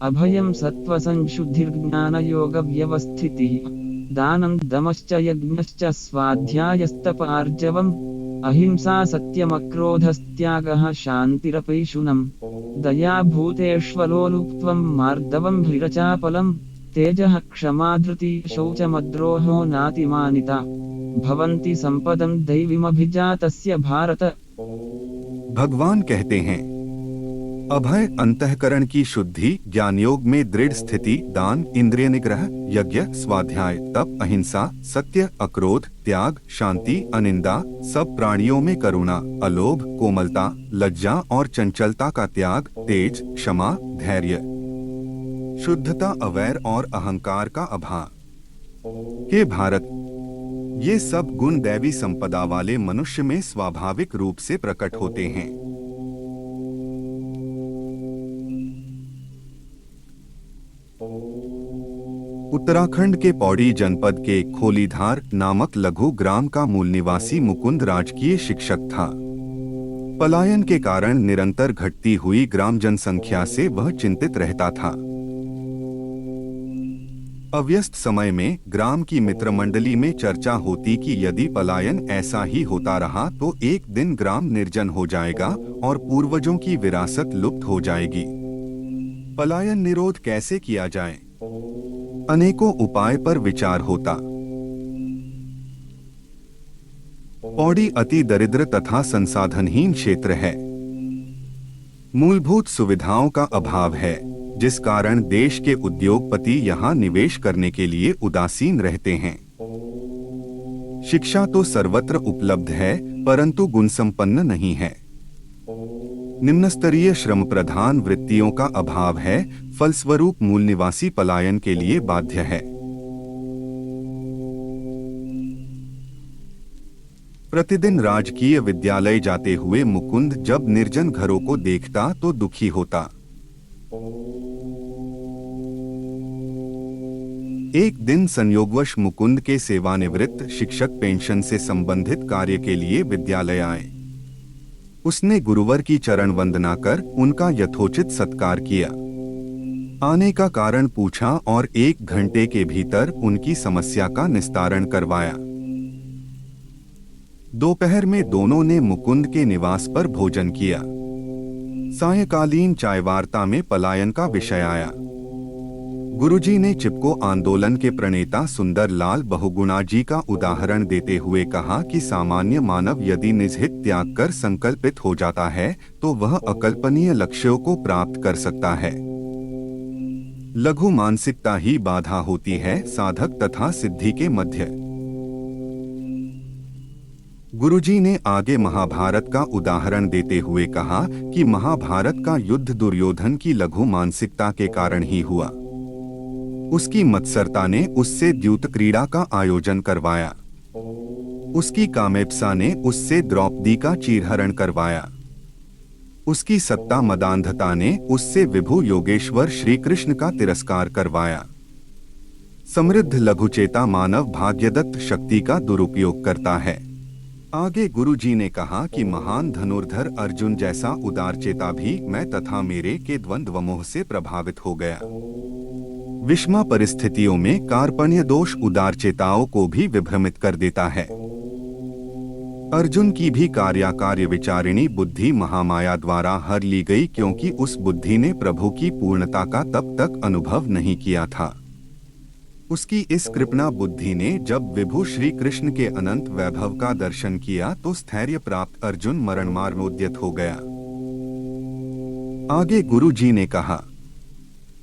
अभयं सत्त्वसंशुद्धिर्ज्ञानयोगव्यवस्थितिः दानं दमश्च यज्ञश्च स्वाध्यायस्तप आर्जवम् अहिंसा सत्यमक्रोधस्त्यागः शान्तिरपैशुनम् दया भूतेष्वलोलुप्त्वं मार्दवं ह्रीरचापलं तेजः क्षमा धृति शौचमद्रोहो नातिमानिता भवन्ति संपदं दैवीमभिजातस्य भारत। भगवान कहते हैं, अभय अंतःकरण की शुद्धि, ज्ञान योग में दृढ़ स्थिति, दान, इंद्रिय निग्रह, यज्ञ, स्वाध्याय, तप, अहिंसा, सत्य, अक्रोध, त्याग, शांति, अनिंदा, सब प्राणियों में करुणा, अलोभ, कोमलता, लज्जा और चंचलता का त्याग, तेज, क्षमा, धैर्य, शुद्धता, अवैर और अहंकार का अभाव। हे भारत, ये सब गुण दैवी संपदा वाले मनुष्य में स्वाभाविक रूप से प्रकट होते हैं। उत्तराखंड के पौड़ी जनपद के खोलीधार नामक लघु ग्राम का मूल निवासी मुकुंद राजकीय शिक्षक था। पलायन के कारण निरंतर घटती हुई ग्राम जनसंख्या से वह चिंतित रहता था। अव्यस्त समय में ग्राम की मित्र मंडली में चर्चा होती कि यदि पलायन ऐसा ही होता रहा तो एक दिन ग्राम निर्जन हो जाएगा और पूर्वजों की विरासत लुप्त हो जाएगी। पलायन निरोध कैसे किया जाए? अनेकों उपाय पर विचार होता। पौड़ी अति दरिद्र तथा संसाधनहीन क्षेत्र है। मूलभूत सुविधाओं का अभाव है, जिस कारण देश के उद्योगपति यहां निवेश करने के लिए उदासीन रहते हैं। शिक्षा तो सर्वत्र उपलब्ध है, परंतु गुणसंपन्न नहीं है। निम्नस्तरीय श्रम प्रधान वृत्तियों का अभाव है, फलस्वरूप मूल निवासी पलायन के लिए बाध्य है। प्रतिदिन राजकीय विद्यालय जाते हुए मुकुंद जब निर्जन घरों को देखता तो दुखी होता। एक दिन संयोगवश मुकुंद के सेवानिवृत्त शिक्षक पेंशन से संबंधित कार्य के लिए विद्यालय आए। उसने गुरुवर की चरण वंदना कर उनका यथोचित सत्कार किया। आने का कारण पूछा और 1 घंटे के भीतर उनकी समस्या का निस्तारण करवाया। दोपहर में दोनों ने मुकुंद के निवास पर भोजन किया। सायंकालीन चायवार्ता में पलायन का विषय आया। गुरुजी ने चिपको आंदोलन के प्रणेता सुंदर लाल बहुगुणा जी का उदाहरण देते हुए कहा कि सामान्य मानव यदि निजहित त्याग कर संकल्पित हो जाता है तो वह अकल्पनीय लक्ष्यों को प्राप्त कर सकता है। लघु मानसिकता ही बाधा होती है साधक तथा सिद्धि के मध्य। गुरुजी ने आगे महाभारत का उदाहरण देते हुए कहा कि महाभारत का युद्ध दुर्योधन की लघु मानसिकता के कारण ही हुआ। उसकी मत्सरता ने उससे द्यूत क्रीड़ा का आयोजन करवाया। उसकी कामेप्सा ने उससे द्रौपदी का चीरहरण करवाया। उसकी सत्ता मदांधता ने उससे विभु योगेश्वर श्री कृष्ण का तिरस्कार करवाया। समृद्ध लघुचेता मानव भाग्यदत्त शक्ति का दुरुपयोग करता है। आगे गुरुजी ने कहा कि महान धनुर्धर अर्जुन जैसा उदारचेता भी मैं तथा मेरे के द्वंद्व मोह से प्रभावित हो गया। विषमा परिस्थितियों में कार्पण्य दोष उदारचेताओं को भी विभ्रमित कर देता है। अर्जुन की भी कार्याकार्य विचारिणी बुद्धि महामाया द्वारा हर ली गई, क्योंकि उस बुद्धि ने प्रभु की पूर्णता का तब तक अनुभव नहीं किया था। उसकी इस कृपणा बुद्धि ने जब विभु श्री कृष्ण के अनंत वैभव का दर्शन किया तो स्थैर्य प्राप्त अर्जुन मरणमार्णोद्यत हो गया। आगे गुरु जी ने कहा,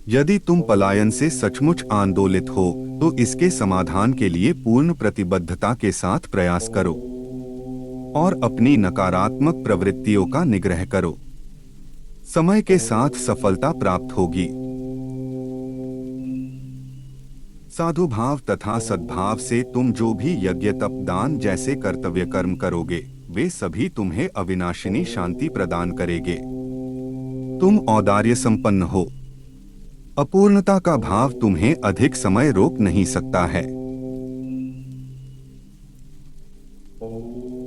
यदि तुम पलायन से सचमुच आंदोलित हो तो इसके समाधान के लिए पूर्ण प्रतिबद्धता के साथ प्रयास करो और अपनी नकारात्मक प्रवृत्तियों का निग्रह करो। समय के साथ सफलता प्राप्त होगी। साधु भाव तथा सद्भाव से तुम जो भी यज्ञ तप दान जैसे कर्तव्य कर्म करोगे वे सभी तुम्हें अविनाशिनी शांति प्रदान करेंगे। तुम औदार्य संपन्न हो। अपूर्णता का भाव तुम्हें अधिक समय रोक नहीं सकता है।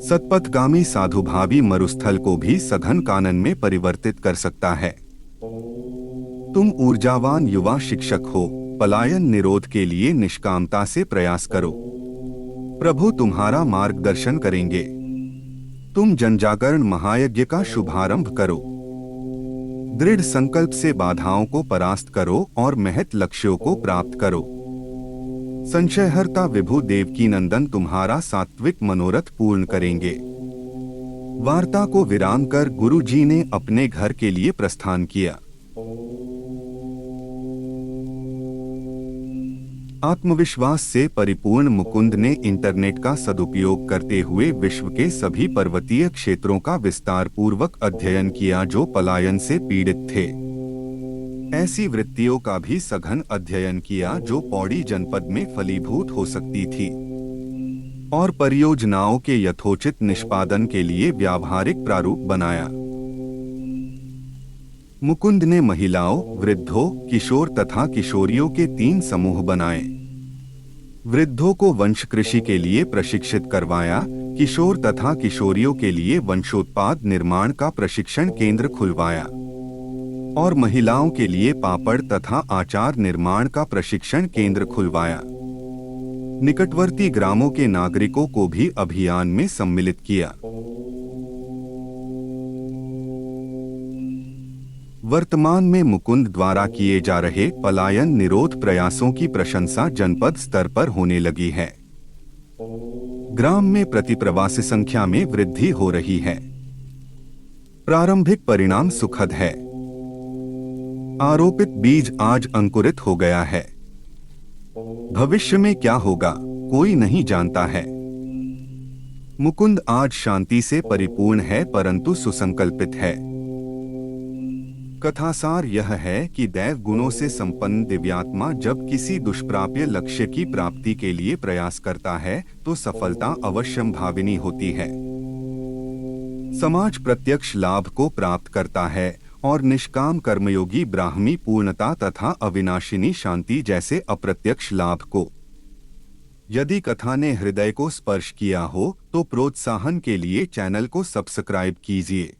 सत्पथगामी साधुभावी मरुस्थल को भी सघन कानन में परिवर्तित कर सकता है। तुम ऊर्जावान युवा शिक्षक हो, पलायन निरोध के लिए निष्कामता से प्रयास करो। प्रभु तुम्हारा मार्गदर्शन करेंगे। तुम जनजागरण महायज्ञ का शुभारंभ करो। दृढ़ संकल्प से बाधाओं को परास्त करो और महत लक्ष्यों को प्राप्त करो। संशयहर्ता विभु देवकी नंदन तुम्हारा सात्विक मनोरथ पूर्ण करेंगे। वार्ता को विराम कर गुरु जी ने अपने घर के लिए प्रस्थान किया। आत्मविश्वास से परिपूर्ण मुकुंद ने इंटरनेट का सदुपयोग करते हुए विश्व के सभी पर्वतीय क्षेत्रों का विस्तार पूर्वक अध्ययन किया जो पलायन से पीड़ित थे। ऐसी वृत्तियों का भी सघन अध्ययन किया जो पौड़ी जनपद में फलीभूत हो सकती थी और परियोजनाओं के यथोचित निष्पादन के लिए व्यावहारिक प्रारूप बनाया। मुकुंद ने महिलाओं, वृद्धों, किशोर तथा किशोरियों के 3 समूह बनाए। वृद्धों को वंश कृषि के लिए प्रशिक्षित करवाया, किशोर तथा किशोरियों के लिए वंशोत्पाद निर्माण का प्रशिक्षण केंद्र खुलवाया और महिलाओं के लिए पापड़ तथा आचार निर्माण का प्रशिक्षण केंद्र खुलवाया। निकटवर्ती ग्रामों के नागरिकों को भी अभियान में सम्मिलित किया। वर्तमान में मुकुंद द्वारा किए जा रहे पलायन निरोध प्रयासों की प्रशंसा जनपद स्तर पर होने लगी है। ग्राम में प्रति प्रवासी संख्या में वृद्धि हो रही है। प्रारंभिक परिणाम सुखद है। आरोपित बीज आज अंकुरित हो गया है। भविष्य में क्या होगा कोई नहीं जानता है। मुकुंद आज शांति से परिपूर्ण है परंतु सुसंकल्पित है। कथासार यह है कि दैव गुणों से संपन्न दिव्यात्मा जब किसी दुष्प्राप्य लक्ष्य की प्राप्ति के लिए प्रयास करता है तो सफलता अवश्यंभाविनी होती है। समाज प्रत्यक्ष लाभ को प्राप्त करता है और निष्काम कर्मयोगी ब्राह्मी पूर्णता तथा अविनाशिनी शांति जैसे अप्रत्यक्ष लाभ को। यदि कथा ने हृदय को स्पर्श किया हो तो प्रोत्साहन के लिए चैनल को सब्सक्राइब कीजिए।